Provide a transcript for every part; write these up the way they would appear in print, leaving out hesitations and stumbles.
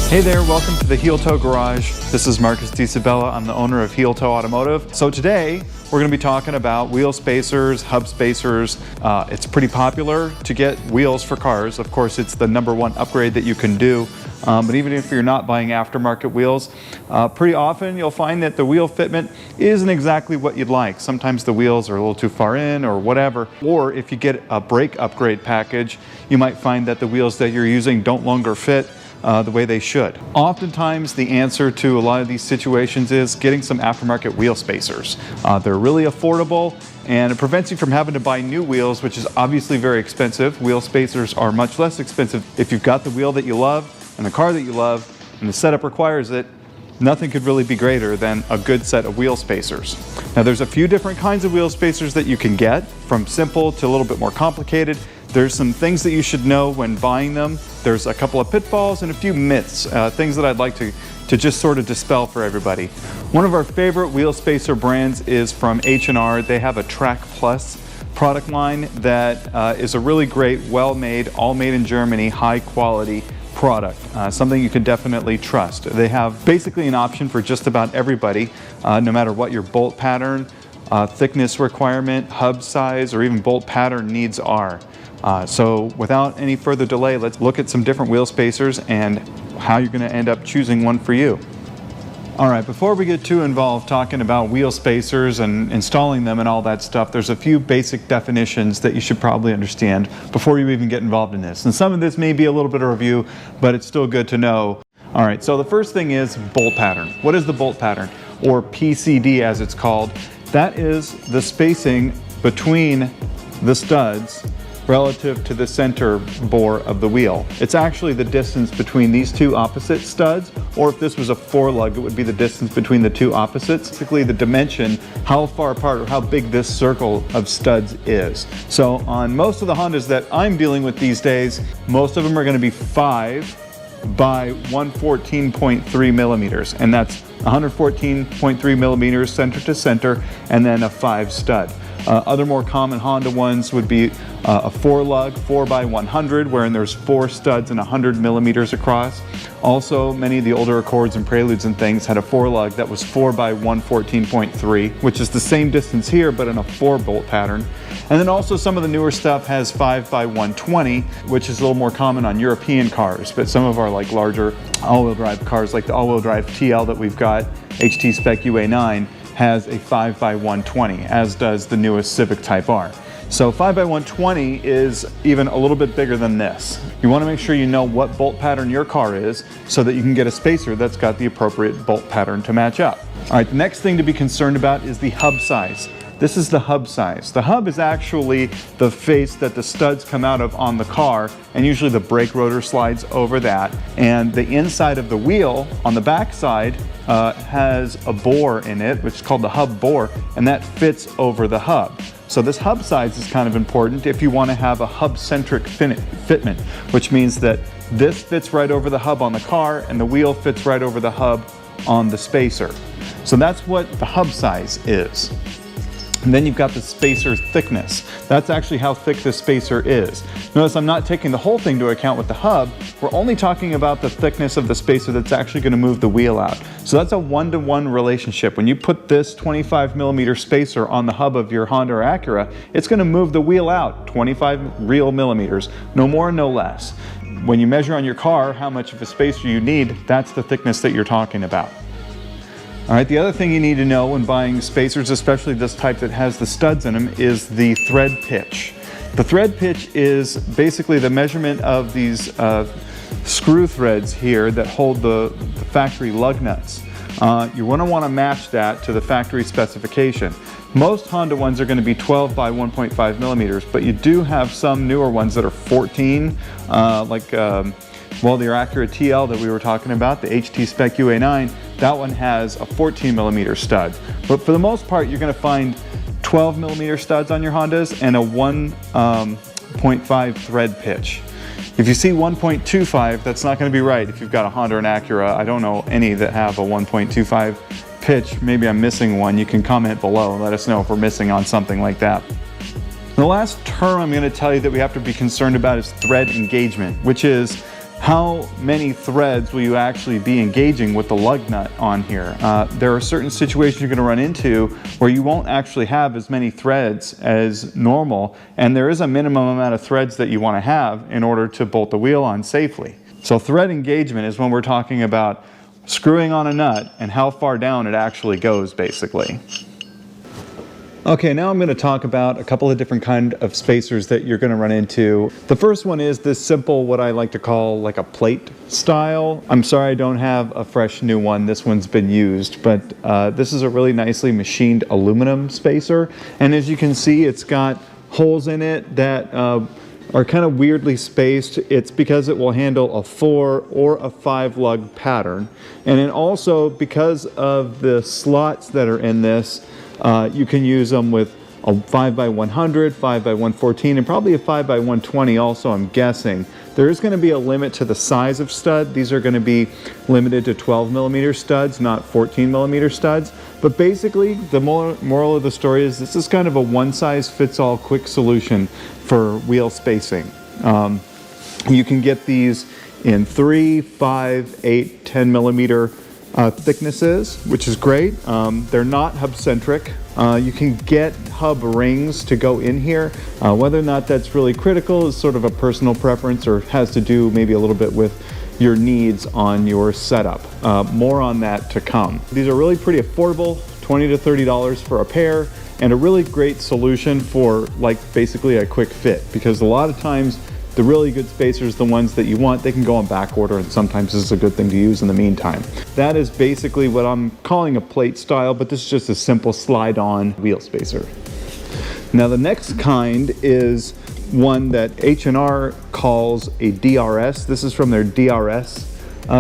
Hey there, welcome to the Heel Toe Garage. This is Marcus DiSabella. I'm the owner of Heel Toe Automotive. So today we're going to be talking about wheel spacers, hub spacers. It's pretty popular to get wheels for cars. Of course, it's the #1 upgrade that you can do. But even if you're not buying aftermarket wheels, pretty often you'll find that the wheel fitment isn't exactly what you'd like. Sometimes the wheels are a little too far in or whatever. Or if you get a brake upgrade package, you might find that the wheels that you're using don't longer fit the way they should. Oftentimes the answer to a lot of these situations is getting some aftermarket wheel spacers. They're really affordable and it prevents you from having to buy new wheels, which is obviously very expensive. Wheel spacers are much less expensive if you've got the wheel that you love and the car that you love and the setup requires it. Nothing could really be greater than a good set of wheel spacers. Now there's a few different kinds of wheel spacers that you can get, from simple to a little bit more complicated. There's some things that you should know when buying them. There's a couple of pitfalls and a few myths, things that I'd like to just sort of dispel for everybody. One of our favorite wheel spacer brands is from H&R. They have a Track Plus product line that is a really great, well-made, all made in Germany, high quality product, something you can definitely trust. They have basically an option for just about everybody, no matter what your bolt pattern, thickness requirement, hub size, or even bolt pattern needs are. So without any further delay, let's look at some different wheel spacers and how you're going to end up choosing one for you. All right, before we get too involved talking about wheel spacers and installing them and all that stuff, there's a few basic definitions that you should probably understand before you even get involved in this. And some of this may be a little bit of review, but it's still good to know. All right, so the first thing is bolt pattern. What is the bolt pattern, or PCD as it's called? That is the spacing between the studs relative to the center bore of the wheel. It's actually the distance between these two opposite studs, or if this was a four-lug, it would be the distance between the two opposites. Basically the dimension, how far apart or how big this circle of studs is. So on most of the Hondas that I'm dealing with these days, most of them are going to be 5 by 114.3 millimeters, and that's 114.3 millimeters center to center, and then a 5 stud. Other more common Honda ones would be a 4-lug, 4 by 100, wherein there's 4 studs and 100 millimeters across. Also, many of the older Accords and Preludes and things had a 4-lug that was 4 by 114.3, which is the same distance here, but in a 4-bolt pattern. And then also some of the newer stuff has 5 by 120, which is a little more common on European cars, but some of our like larger all-wheel drive cars, like the all-wheel drive TL that we've got, HT Spec UA9, has a 5 by 120, as does the newest Civic Type R. So 5 by 120 is even a little bit bigger than this. You want to make sure you know what bolt pattern your car is so that you can get a spacer that's got the appropriate bolt pattern to match up. All right, the next thing to be concerned about is the hub size. This is the hub size. The hub is actually the face that the studs come out of on the car, and usually the brake rotor slides over that. And the inside of the wheel on the back side has a bore in it, which is called the hub bore, and that fits over the hub. So this hub size is kind of important if you want to have a hub-centric fitment, which means that this fits right over the hub on the car and the wheel fits right over the hub on the spacer. So that's what the hub size is. And then you've got the spacer thickness. That's actually how thick this spacer is. Notice I'm not taking the whole thing into account with the hub. We're only talking about the thickness of the spacer that's actually going to move the wheel out. So that's a 1-to-1 relationship. When you put this 25 millimeter spacer on the hub of your Honda or Acura, it's going to move the wheel out 25 real millimeters, no more, no less. When you measure on your car how much of a spacer you need, that's the thickness that you're talking about. All right, the other thing you need to know when buying spacers, especially this type that has the studs in them, is the thread pitch. The thread pitch is basically the measurement of these screw threads here that hold the factory lug nuts. You're going to want to match that to the factory specification. Most Honda ones are going to be 12 by 1.5 millimeters, but you do have some newer ones that are 14, well, the Acura TL that we were talking about, the HT Spec UA9, that one has a 14 millimeter stud. But for the most part, you're going to find 12 millimeter studs on your Hondas and a 1.5 thread pitch. If you see 1.25, that's not going to be right if you've got a Honda and Acura. I don't know any that have a 1.25 pitch. Maybe I'm missing one. You can comment below and let us know if we're missing on something like that. The last term I'm going to tell you that we have to be concerned about is thread engagement, which is how many threads will you actually be engaging with the lug nut on here? There are certain situations you're going to run into where you won't actually have as many threads as normal, and there is a minimum amount of threads that you want to have in order to bolt the wheel on safely. So thread engagement is when we're talking about screwing on a nut and how far down it actually goes, basically. Okay, now I'm going to talk about a couple of different kind of spacers that you're going to run into. The first one is this simple, what I like to call like a plate style. I'm sorry I don't have a fresh new one. This one's been used, but this is a really nicely machined aluminum spacer. And as you can see, it's got holes in it that are kind of weirdly spaced. It's because it will handle a 4 or a 5 lug pattern. And then also because of the slots that are in this, you can use them with a 5x100, 5x114, and probably a 5x120 also, I'm guessing. There is going to be a limit to the size of stud. These are going to be limited to 12mm studs, not 14mm studs. But basically, the moral of the story is this is kind of a one-size-fits-all quick solution for wheel spacing. You can get these in 3, 5, 8, 10mm thicknesses, which is great. They're not hub-centric. You can get hub rings to go in here. Whether or not that's really critical is sort of a personal preference, or has to do maybe a little bit with your needs on your setup. More on that to come. These are really pretty affordable, $20 to $30 for a pair, and a really great solution for like basically a quick fit, because a lot of times the really good spacers, the ones that you want, they can go on back order, and sometimes this is a good thing to use in the meantime. That is basically what I'm calling a plate style, but this is just a simple slide-on wheel spacer. Now the next kind is one that H&R calls a DRS. This is from their DRS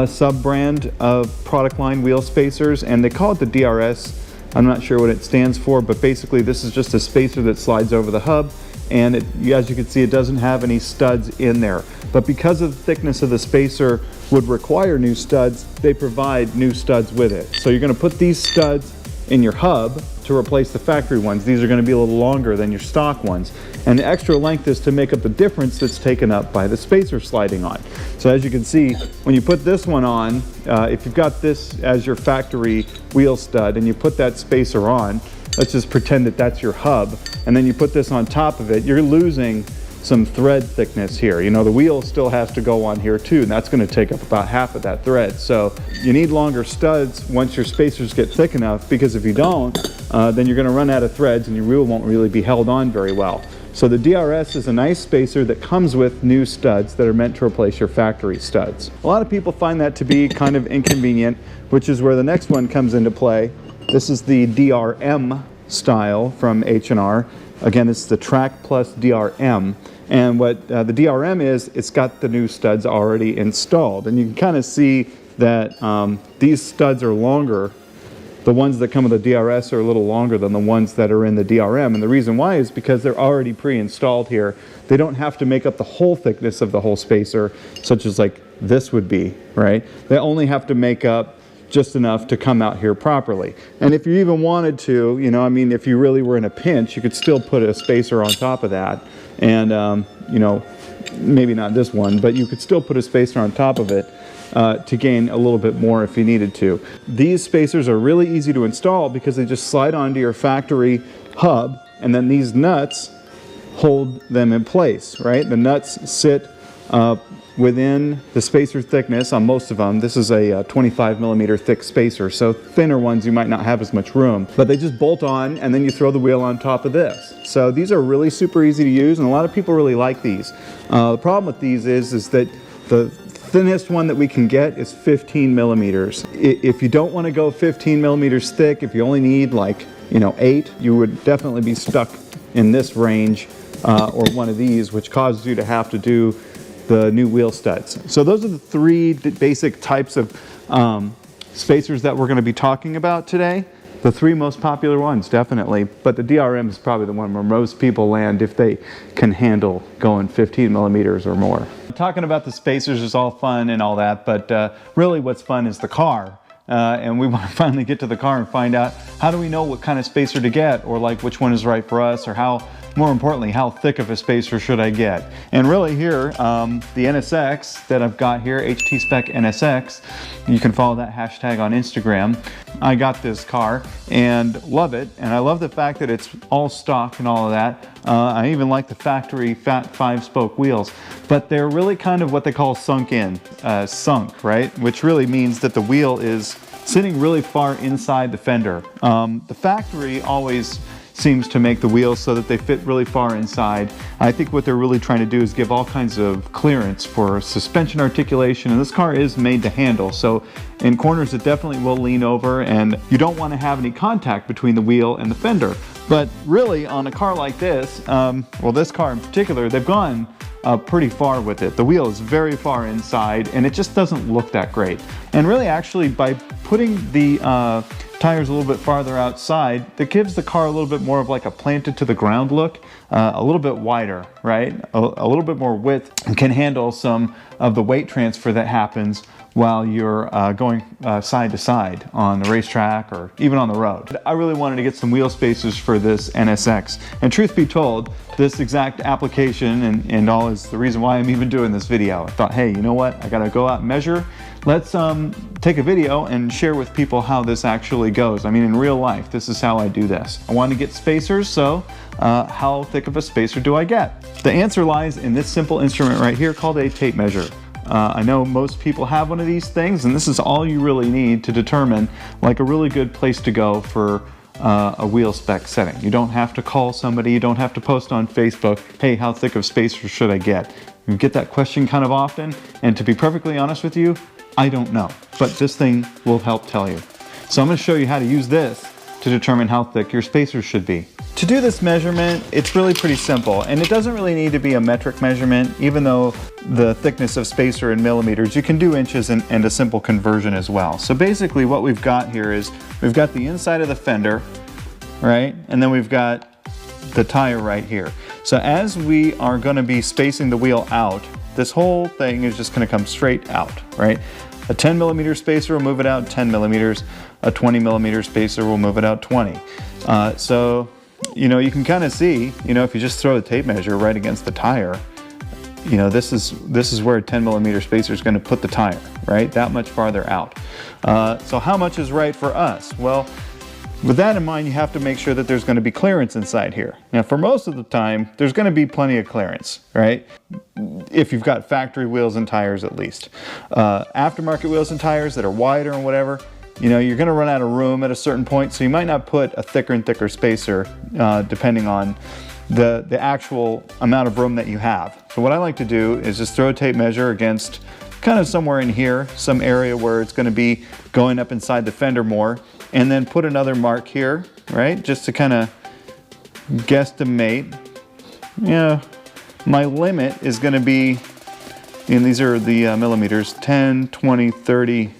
sub-brand of product line wheel spacers, and they call it the DRS. I'm not sure what it stands for, but basically this is just a spacer that slides over the hub. And as you can see, it doesn't have any studs in there. But because of the thickness of the spacer would require new studs, they provide new studs with it. So you're going to put these studs in your hub to replace the factory ones. These are going to be a little longer than your stock ones. And the extra length is to make up the difference that's taken up by the spacer sliding on. So as you can see, when you put this one on, if you've got this as your factory wheel stud and you put that spacer on, let's just pretend that that's your hub, and then you put this on top of it, you're losing some thread thickness here. You know, the wheel still has to go on here too, and that's going to take up about half of that thread. So you need longer studs once your spacers get thick enough, because if you don't, then you're going to run out of threads and your wheel won't really be held on very well. So the DRS is a nice spacer that comes with new studs that are meant to replace your factory studs. A lot of people find that to be kind of inconvenient, which is where the next one comes into play. This is the DRM style from H&R. Again, it's the Track Plus DRM. And what the DRM is, it's got the new studs already installed. And you can kind of see that these studs are longer. The ones that come with the DRS are a little longer than the ones that are in the DRM. And the reason why is because they're already pre-installed here. They don't have to make up the whole thickness of the whole spacer, such as like this would be, right? They only have to make up just enough to come out here properly. And if you even wanted to, you know, I mean, if you really were in a pinch, you could still put a spacer on top of that. And, you know, maybe not this one, but you could still put a spacer on top of it to gain a little bit more if you needed to. These spacers are really easy to install because they just slide onto your factory hub, and then these nuts hold them in place, right? The nuts sit within the spacer thickness on most of them. This is a 25mm thick spacer, so thinner ones you might not have as much room, but they just bolt on and then you throw the wheel on top of this. So these are really super easy to use, and a lot of people really like these. The problem with these is that the thinnest one that we can get is 15mm. If you don't want to go 15mm thick, if you only need like, you know, 8, you would definitely be stuck in this range or one of these, which causes you to have to do the new wheel studs. So those are the 3 basic types of spacers that we're going to be talking about today. The 3 most popular ones, definitely, but the DRM is probably the one where most people land if they can handle going 15mm or more. Talking about the spacers is all fun and all that, but really what's fun is the car. And we want to finally get to the car and find out, how do we know what kind of spacer to get, or like which one is right for us, or how more importantly, how thick of a spacer should I get? And really here, the NSX that I've got here, HT Spec NSX, you can follow that hashtag on Instagram. I got this car and love it, and I love the fact that it's all stock and all of that. I even like the factory fat 5-spoke wheels, but they're really kind of what they call sunk in, right? Which really means that the wheel is sitting really far inside the fender. The factory always seems to make the wheels so that they fit really far inside. I think what they're really trying to do is give all kinds of clearance for suspension articulation, and this car is made to handle, so in corners it definitely will lean over, and you don't want to have any contact between the wheel and the fender. But really on a car like this, well, this car in particular, they've gone pretty far with it. The wheel is very far inside and it just doesn't look that great. And really actually by putting the tires a little bit farther outside, that gives the car a little bit more of like a planted to the ground look, a little bit wider, right? A little bit more width, and can handle some of the weight transfer that happens while you're going side to side on the racetrack or even on the road. I really wanted to get some wheel spacers for this NSX. And truth be told, this exact application and all is the reason why I'm even doing this video. I thought, hey, you know what? I gotta go out and measure. Let's take a video and share with people how this actually goes. I mean, in real life, this is how I do this. I want to get spacers, so how thick of a spacer do I get? The answer lies in this simple instrument right here called a tape measure. I know most people have one of these things, and this is all you really need to determine like a really good place to go for a wheel spec setting. You don't have to call somebody, you don't have to post on Facebook, hey, how thick of spacer should I get? You get that question kind of often, and to be perfectly honest with you, I don't know, but this thing will help tell you. So I'm going to show you how to use this to determine how thick your spacers should be. To do this measurement, it's really pretty simple, and it doesn't really need to be a metric measurement, even though the thickness of spacer in millimeters, you can do inches and a simple conversion as well. So basically what we've got here is, we've got the inside of the fender, right? And then we've got the tire right here. So as we are going to be spacing the wheel out, this whole thing is just going to come straight out, right? A 10 millimeter spacer will move it out 10 millimeters. A 20 millimeter spacer will move it out 20. So, you know, you can kind of see, you know, if you just throw the tape measure right against the tire, you know, this is where a 10 millimeter spacer is going to put the tire, right? That much farther out. So how much is right for us? Well, with that in mind, you have to make sure that there's going to be clearance inside here. Now, for most of the time, there's going to be plenty of clearance, right? If you've got factory wheels and tires at least. Aftermarket wheels and tires that are wider and whatever, you know, you're going to run out of room at a certain point, so you might not put a thicker and thicker spacer depending on the actual amount of room that you have. So what I like to do is just throw a tape measure against kind of somewhere in here, some area where it's going to be going up inside the fender more, and then put another mark here, right? Just to kind of guesstimate. Yeah, my limit is going to be, and these are the millimeters, 10, 20, 30.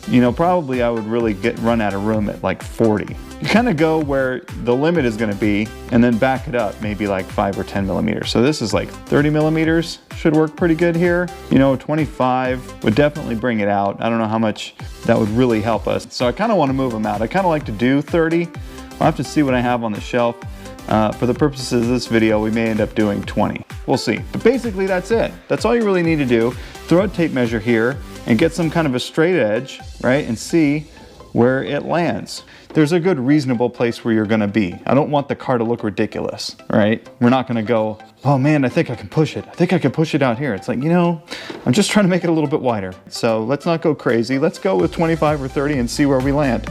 You know, probably I would really run out of room at like 40. You kind of go where the limit is going to be and then back it up maybe like 5 or 10 millimeters. So this is like 30 millimeters, should work pretty good here. You know, 25 would definitely bring it out. I don't know how much that would really help us. So I kind of want to move them out. I kind of like to do 30. I'll have to see what I have on the shelf. For the purposes of this video, we may end up doing 20. We'll see. But basically that's it. That's all you really need to do. Throw a tape measure here and get some kind of a straight edge, right? And see where it lands. There's a good reasonable place where you're gonna be. I don't want the car to look ridiculous, right? We're not gonna go, oh man, I think I can push it. I think I can push it out here. It's like, you know, I'm just trying to make it a little bit wider. So let's not go crazy. Let's go with 25 or 30 and see where we land.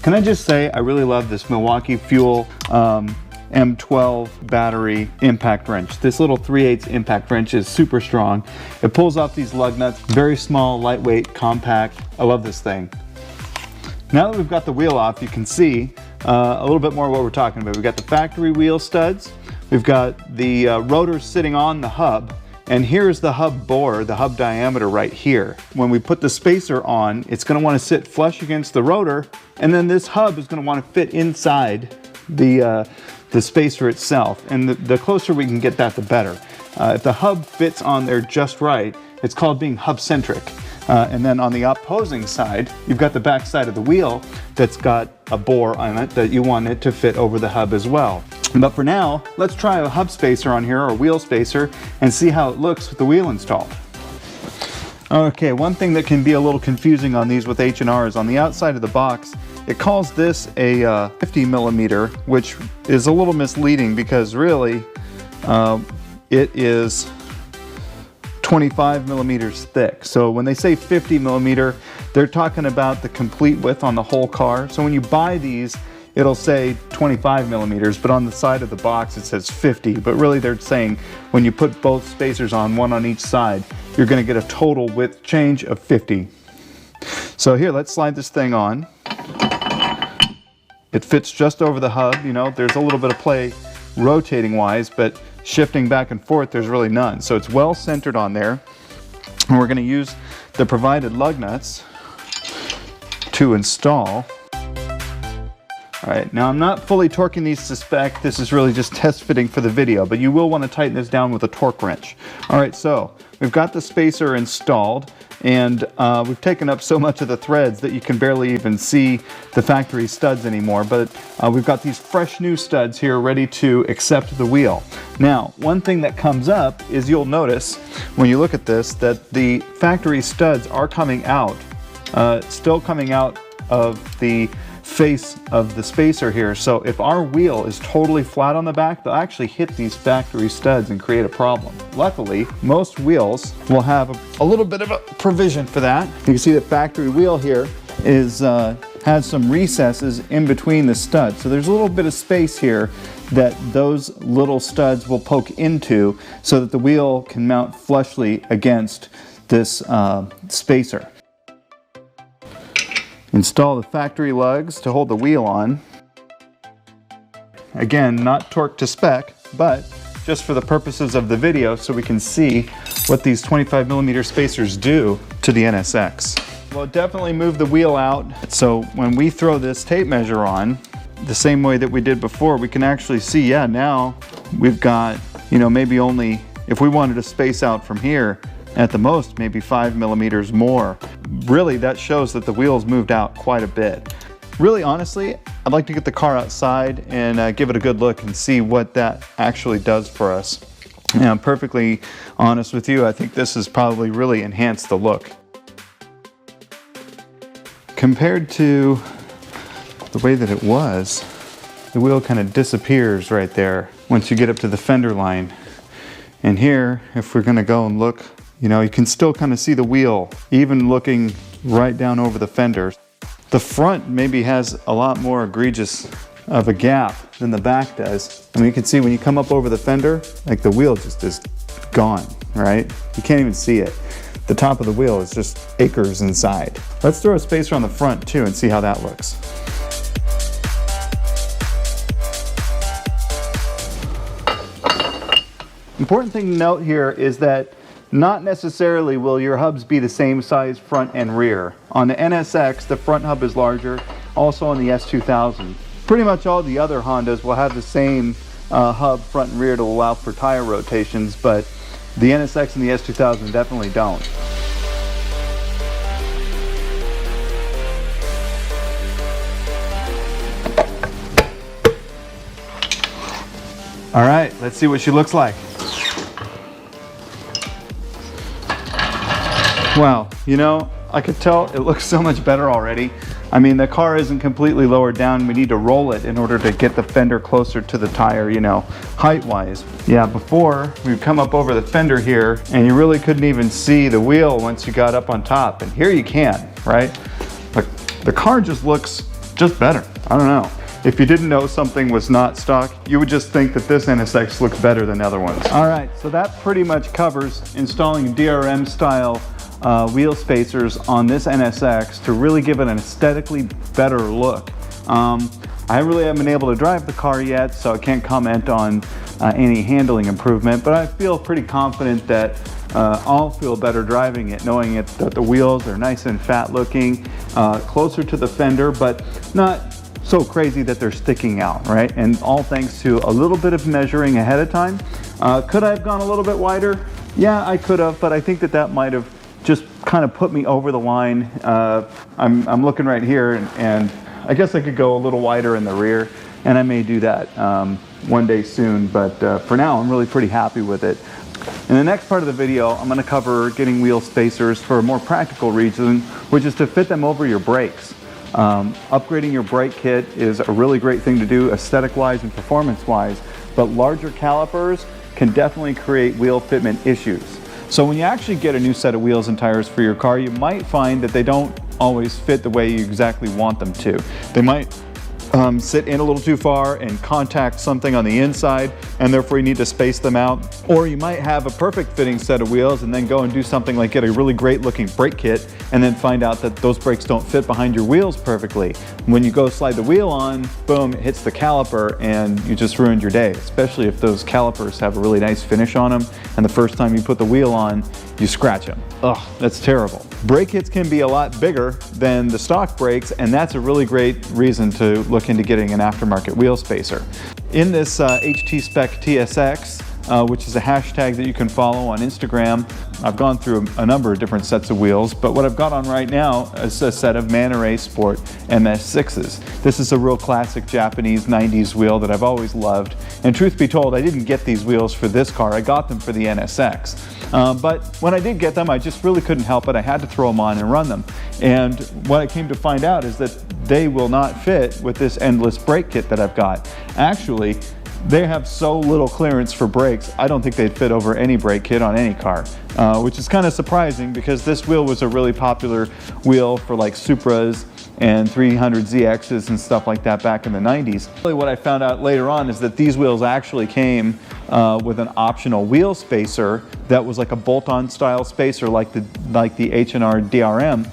Can I just say, I really love this Milwaukee Fuel M12 battery impact wrench. This little 3/8 impact wrench is super strong. It pulls off these lug nuts, very small, lightweight, compact. I love this thing. Now that we've got the wheel off, you can see a little bit more what we're talking about. We've got the factory wheel studs. We've got the rotors sitting on the hub. And here's the hub bore, the hub diameter right here. When we put the spacer on, it's gonna wanna sit flush against the rotor, and then this hub is gonna wanna fit inside the spacer itself. And the closer we can get that, the better. If the hub fits on there just right, it's called being hub-centric. And then on the opposing side, you've got the back side of the wheel that's got a bore on it that you want it to fit over the hub as well. But for now, let's try a hub spacer on here, or a wheel spacer, and see how it looks with the wheel installed. Okay, one thing that can be a little confusing on these with H&R is on the outside of the box, it calls this a 50 millimeter, which is a little misleading because really it is 25 millimeters thick. So when they say 50 millimeter, they're talking about the complete width on the whole car. So when you buy these, it'll say 25 millimeters, but on the side of the box it says 50. But really they're saying when you put both spacers on, one on each side, you're gonna get a total width change of 50. So here, let's slide this thing on. It fits just over the hub. You know, there's a little bit of play rotating wise, but shifting back and forth, there's really none. So it's well centered on there. And we're gonna use the provided lug nuts to install. All right, now I'm not fully torquing these to spec. This is really just test fitting for the video, but you will want to tighten this down with a torque wrench. All right, so we've got the spacer installed, and we've taken up so much of the threads that you can barely even see the factory studs anymore, but we've got these fresh new studs here ready to accept the wheel. Now, one thing that comes up is you'll notice when you look at this that the factory studs are coming out, still coming out of the face of the spacer here. So if our wheel is totally flat on the back, they'll actually hit these factory studs and create a problem. Luckily, most wheels will have a little bit of a provision for that. You can see the factory wheel here is has some recesses in between the studs. So there's a little bit of space here that those little studs will poke into so that the wheel can mount flushly against this spacer. Install the factory lugs to hold the wheel on. Again, not torqued to spec, but just for the purposes of the video so we can see what these 25 millimeter spacers do to the NSX. We'll definitely move the wheel out. So when we throw this tape measure on, the same way that we did before, we can actually see, yeah, now we've got, you know, maybe only, if we wanted to space out from here, at the most, maybe 5 millimeters more. Really, that shows that the wheel's moved out quite a bit. Really, honestly, I'd like to get the car outside and give it a good look and see what that actually does for us. And I'm perfectly honest with you, I think this has probably really enhanced the look. Compared to the way that it was, the wheel kind of disappears right there once you get up to the fender line. And here, if we're gonna go and look, you know, you can still kind of see the wheel, even looking right down over the fender. The front maybe has a lot more egregious of a gap than the back does. I mean, you can see when you come up over the fender, like the wheel just is gone, right? You can't even see it. The top of the wheel is just acres inside. Let's throw a spacer on the front too and see how that looks. Important thing to note here is that not necessarily will your hubs be the same size front and rear. On the NSX, the front hub is larger, also on the S2000. Pretty much all the other Hondas will have the same hub front and rear to allow for tire rotations, but the NSX and the S2000 definitely don't. All right, let's see what she looks like. Wow, you know, I could tell it looks so much better already. I mean, the car isn't completely lowered down. We need to roll it in order to get the fender closer to the tire, you know, height-wise. Yeah, before, we'd come up over the fender here, and you really couldn't even see the wheel once you got up on top. And here you can, right? But the car just looks just better. I don't know. If you didn't know something was not stock, you would just think that this NSX looks better than other ones. All right, so that pretty much covers installing DRM style wheel spacers on this NSX to really give it an aesthetically better look. I really haven't been able to drive the car yet, so I can't comment on any handling improvement, but I feel pretty confident that I'll feel better driving it, knowing that the wheels are nice and fat looking, closer to the fender, but not so crazy that they're sticking out, right? And all thanks to a little bit of measuring ahead of time. Could I have gone a little bit wider? Yeah, I could have, but I think that might have just kind of put me over the line. I'm looking right here, and I guess I could go a little wider in the rear, and I may do that one day soon, but for now I'm really pretty happy with it. In the next part of the video, I'm going to cover getting wheel spacers for a more practical reason, which is to fit them over your brakes. Upgrading your brake kit is a really great thing to do aesthetic-wise and performance-wise, but larger calipers can definitely create wheel fitment issues. So when you actually get a new set of wheels and tires for your car, you might find that they don't always fit the way you exactly want them to. They might sit in a little too far and contact something on the inside, and therefore you need to space them out. Or you might have a perfect fitting set of wheels and then go and do something like get a really great looking brake kit and then find out that those brakes don't fit behind your wheels perfectly. When you go slide the wheel on, boom, it hits the caliper and you just ruined your day, especially if those calipers have a really nice finish on them and the first time you put the wheel on, you scratch them. Ugh, that's terrible. Brake kits can be a lot bigger than the stock brakes, and that's a really great reason to look into getting an aftermarket wheel spacer. In this HT Spec TSX, which is a hashtag that you can follow on Instagram, I've gone through a number of different sets of wheels, but what I've got on right now is a set of Manary Sport MS6s. This is a real classic Japanese 90s wheel that I've always loved, and truth be told, I didn't get these wheels for this car, I got them for the NSX. But when I did get them, I just really couldn't help it. I had to throw them on and run them. And what I came to find out is that they will not fit with this endless brake kit that I've got. Actually, they have so little clearance for brakes, I don't think they'd fit over any brake kit on any car, which is kind of surprising because this wheel was a really popular wheel for like Supras and 300ZXs and stuff like that back in the 90s. Really what I found out later on is that these wheels actually came with an optional wheel spacer that was like a bolt-on style spacer like the H&R DRM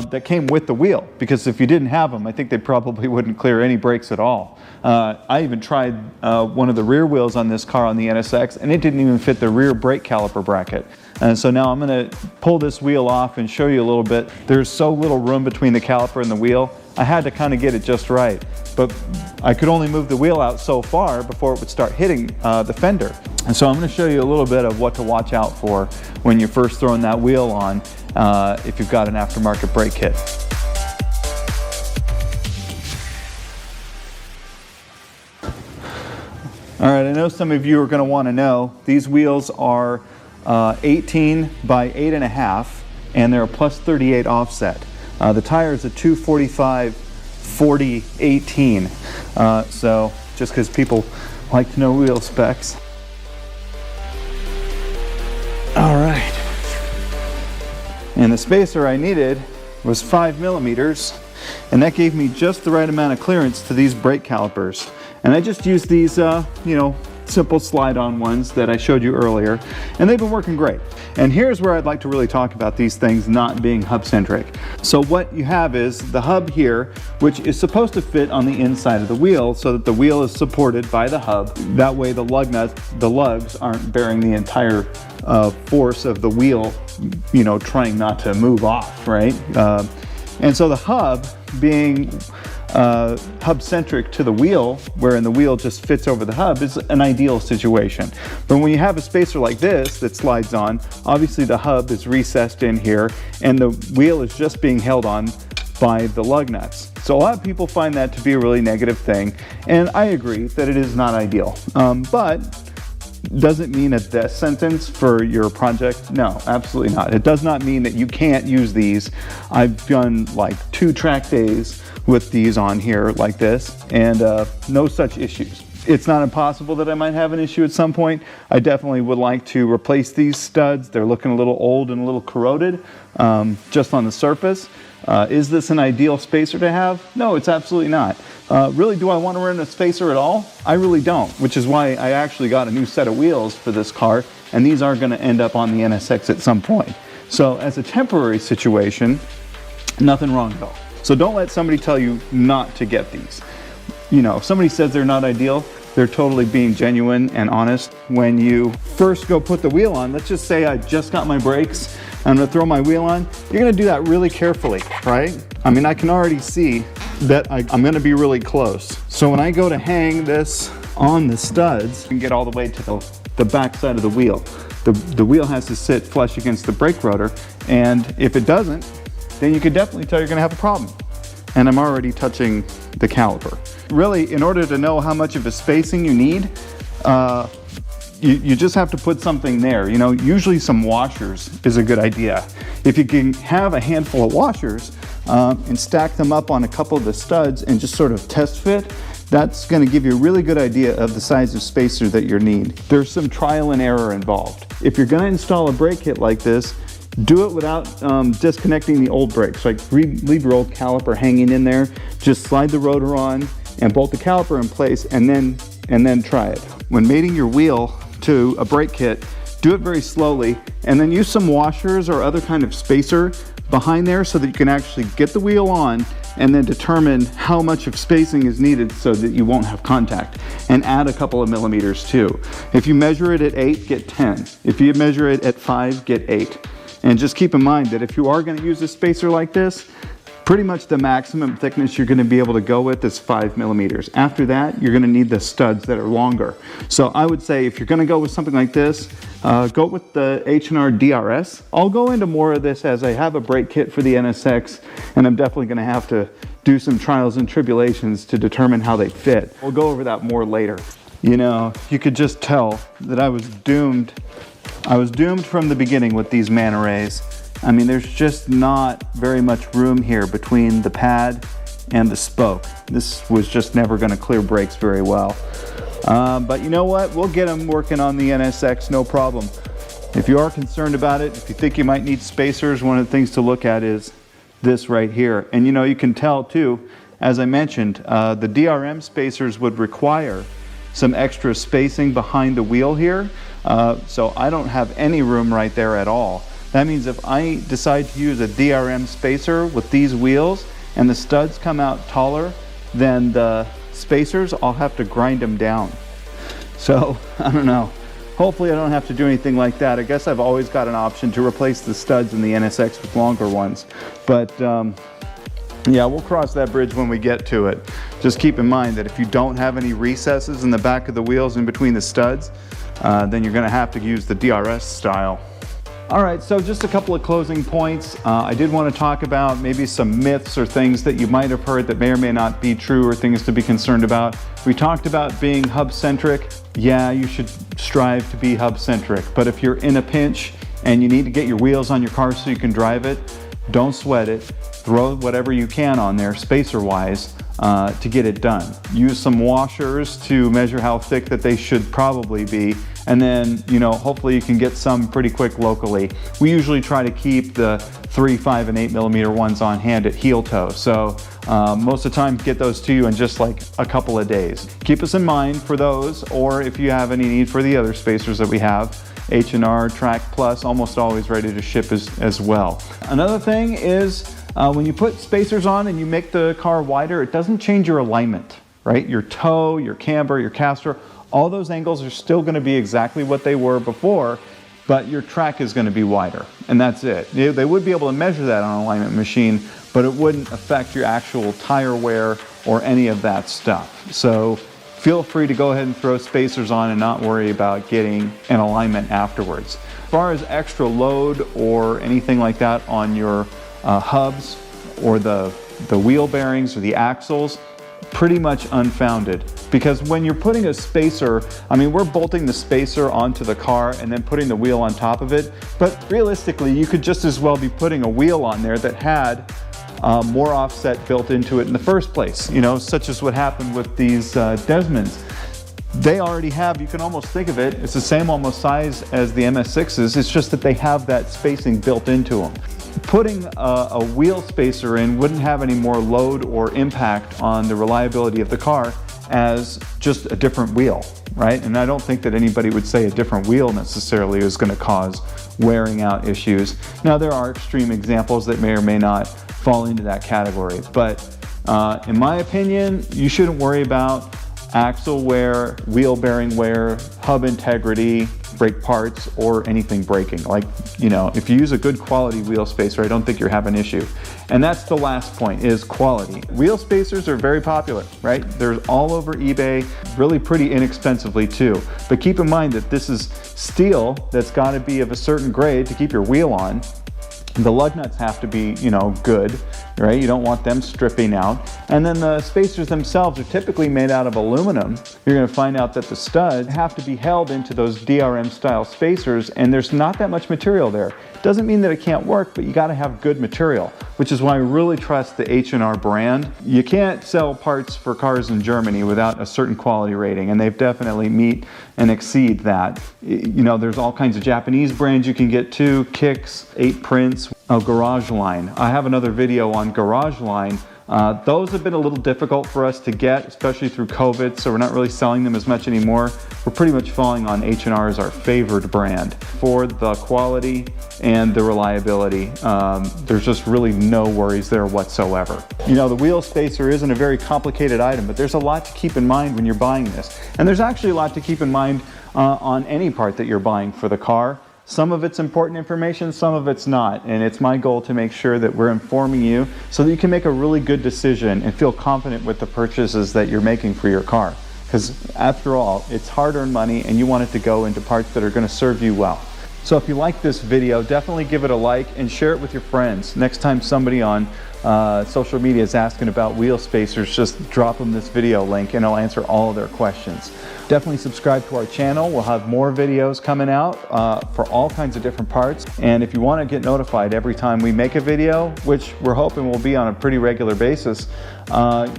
that came with the wheel, because if you didn't have them, I think they probably wouldn't clear any brakes at all. I even tried one of the rear wheels on this car on the NSX, and it didn't even fit the rear brake caliper bracket. And so now I'm going to pull this wheel off and show you a little bit. There's so little room between the caliper and the wheel, I had to kind of get it just right. But I could only move the wheel out so far before it would start hitting the fender. And so I'm going to show you a little bit of what to watch out for when you're first throwing that wheel on if you've got an aftermarket brake kit. All right, I know some of you are going to want to know, these wheels are 18 by 8.5, and they're a plus 38 offset. The tire is a 245/40/18. So just because people like to know wheel specs. All right. And the spacer I needed was 5 millimeters, and that gave me just the right amount of clearance to these brake calipers. And I just used these, simple slide-on ones that I showed you earlier, and they've been working great. And here's where I'd like to really talk about these things not being hub-centric. So what you have is the hub here, which is supposed to fit on the inside of the wheel so that the wheel is supported by the hub. That way the lugs aren't bearing the entire force of the wheel, trying not to move off, right? And so the hub being hub-centric to the wheel, wherein the wheel just fits over the hub, is an ideal situation. But when you have a spacer like this that slides on, obviously the hub is recessed in here and the wheel is just being held on by the lug nuts. So a lot of people find that to be a really negative thing, and I agree that it is not ideal. But does it mean a death sentence for your project? No, absolutely not. It does not mean that you can't use these. I've done like 2 track days with these on here like this, and no such issues. It's not impossible that I might have an issue at some point. I definitely would like to replace these studs. They're looking a little old and a little corroded just on the surface. Is this an ideal spacer to have? No, it's absolutely not. Really, do I want to run a spacer at all? I really don't, which is why I actually got a new set of wheels for this car, and these are going to end up on the NSX at some point. So as a temporary situation, nothing wrong at all. So don't let somebody tell you not to get these. If somebody says they're not ideal, they're totally being genuine and honest. When you first go put the wheel on, let's just say I just got my brakes, I'm gonna throw my wheel on, you're gonna do that really carefully, right? I mean, I can already see that I'm gonna be really close. So when I go to hang this on the studs and get all the way to the back side of the wheel, the wheel has to sit flush against the brake rotor, and if it doesn't, then you could definitely tell you're going to have a problem. And I'm already touching the caliper. Really, in order to know how much of a spacing you need, you just have to put something there. You know, usually some washers is a good idea. If you can have a handful of washers and stack them up on a couple of the studs and just sort of test fit, that's going to give you a really good idea of the size of spacer that you need. There's some trial and error involved. If you're going to install a brake kit like this, do it without disconnecting the old brakes. Like leave your old caliper hanging in there, just slide the rotor on and bolt the caliper in place, and then try it. When mating your wheel to a brake kit, do it very slowly, and then use some washers or other kind of spacer behind there so that you can actually get the wheel on and then determine how much of spacing is needed so that you won't have contact, and add a couple of millimeters too. If you measure it at 8, get 10. If you measure it at 5, get 8. And just keep in mind that if you are going to use a spacer like this, pretty much the maximum thickness you're going to be able to go with is 5 millimeters. After that, you're going to need the studs that are longer. So I would say if you're going to go with something like this, go with the H&R DRS. I'll go into more of this as I have a brake kit for the NSX, and I'm definitely going to have to do some trials and tribulations to determine how they fit. We'll go over that more later. You know, you could just tell that I was doomed. I was doomed from the beginning with these Manaries. I mean, there's just not very much room here between the pad and the spoke. This was just never going to clear brakes very well. But you know what? We'll get them working on the NSX, no problem. If you are concerned about it, if you think you might need spacers, one of the things to look at is this right here. And you know, you can tell too, as I mentioned, the DRM spacers would require some extra spacing behind the wheel here. So I don't have any room right there at all. That means if I decide to use a DRM spacer with these wheels and the studs come out taller than the spacers, I'll have to grind them down. So I don't know. Hopefully I don't have to do anything like that. I guess I've always got an option to replace the studs in the NSX with longer ones. But yeah, we'll cross that bridge when we get to it. Just keep in mind that if you don't have any recesses in the back of the wheels in between the studs, then you're going to have to use the DRS style. All right, so just a couple of closing points. I did want to talk about maybe some myths or things that you might have heard that may or may not be true, or things to be concerned about. We talked about being hub-centric. Yeah, you should strive to be hub-centric, but if you're in a pinch and you need to get your wheels on your car so you can drive it, don't sweat it. Throw whatever you can on there, spacer-wise, to get it done. Use some washers to measure how thick that they should probably be, and then, you know, hopefully you can get some pretty quick locally. We usually try to keep the 3, 5, and 8 millimeter ones on hand at heel toe, so most of the time get those to you in just like a couple of days. Keep us in mind for those, or if you have any need for the other spacers that we have. H&R, Track Plus, almost always ready to ship as well. Another thing is, when you put spacers on and you make the car wider, it doesn't change your alignment, right? Your toe, your camber, your caster, all those angles are still going to be exactly what they were before, but your track is going to be wider, and that's it. They would be able to measure that on an alignment machine, but it wouldn't affect your actual tire wear or any of that stuff. So feel free to go ahead and throw spacers on and not worry about getting an alignment afterwards. As far as extra load or anything like that on your hubs or the wheel bearings or the axles, pretty much unfounded, because when you're putting a spacer, I mean, we're bolting the spacer onto the car and then putting the wheel on top of it, but realistically you could just as well be putting a wheel on there that had more offset built into it in the first place, you know, such as what happened with these Desmonds. They already have, you can almost think of it, it's the same almost size as the MS6s, it's just that they have that spacing built into them. Putting a wheel spacer in wouldn't have any more load or impact on the reliability of the car as just a different wheel, right? And I don't think that anybody would say a different wheel necessarily is going to cause wearing out issues. Now, there are extreme examples that may or may not fall into that category, but in my opinion, you shouldn't worry about axle wear, wheel bearing wear, hub integrity, brake parts or anything breaking. Like, you know, if you use a good quality wheel spacer, I don't think you're having an issue. And that's the last point, is quality. Wheel spacers are very popular, right? They're all over eBay, really pretty inexpensively too. But keep in mind that this is steel that's got to be of a certain grade to keep your wheel on. The lug nuts have to be, you know, good, right? You don't want them stripping out. And then the spacers themselves are typically made out of aluminum. You're going to find out that the studs have to be held into those DRM style spacers, and there's not that much material there. Doesn't mean that it can't work, but you got to have good material, which is why I really trust the H&R brand. You can't sell parts for cars in Germany without a certain quality rating, and they've definitely meet and exceed that. You know, there's all kinds of Japanese brands you can get too, Kicks, 8 Prints, Garage Line. I have another video on Garage Line. Those have been a little difficult for us to get, especially through COVID, so we're not really selling them as much anymore. We're pretty much falling on H&R as our favored brand for the quality and the reliability. There's just really no worries there whatsoever. You know, the wheel spacer isn't a very complicated item, but there's a lot to keep in mind when you're buying this. And there's actually a lot to keep in mind on any part that you're buying for the car. Some of it's important information, some of it's not. And it's my goal to make sure that we're informing you so that you can make a really good decision and feel confident with the purchases that you're making for your car. Because after all, it's hard-earned money and you want it to go into parts that are going to serve you well. So if you like this video, definitely give it a like and share it with your friends. Next time somebody on social media is asking about wheel spacers, just drop them this video link and I'll answer all of their questions. Definitely subscribe to our channel. We'll have more videos coming out for all kinds of different parts. And if you want to get notified every time we make a video, which we're hoping will be on a pretty regular basis,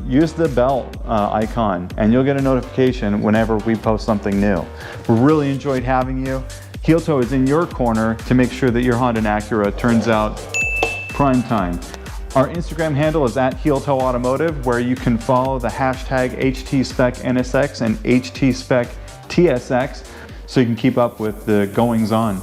use the bell icon and you'll get a notification whenever we post something new. We really enjoyed having you. Heel Toe is in your corner to make sure that your Honda and Acura turns out prime time. Our Instagram handle is @HeelToeAutomotive, where you can follow the hashtag HTSpecNSX and HTSpecTSX so you can keep up with the goings on.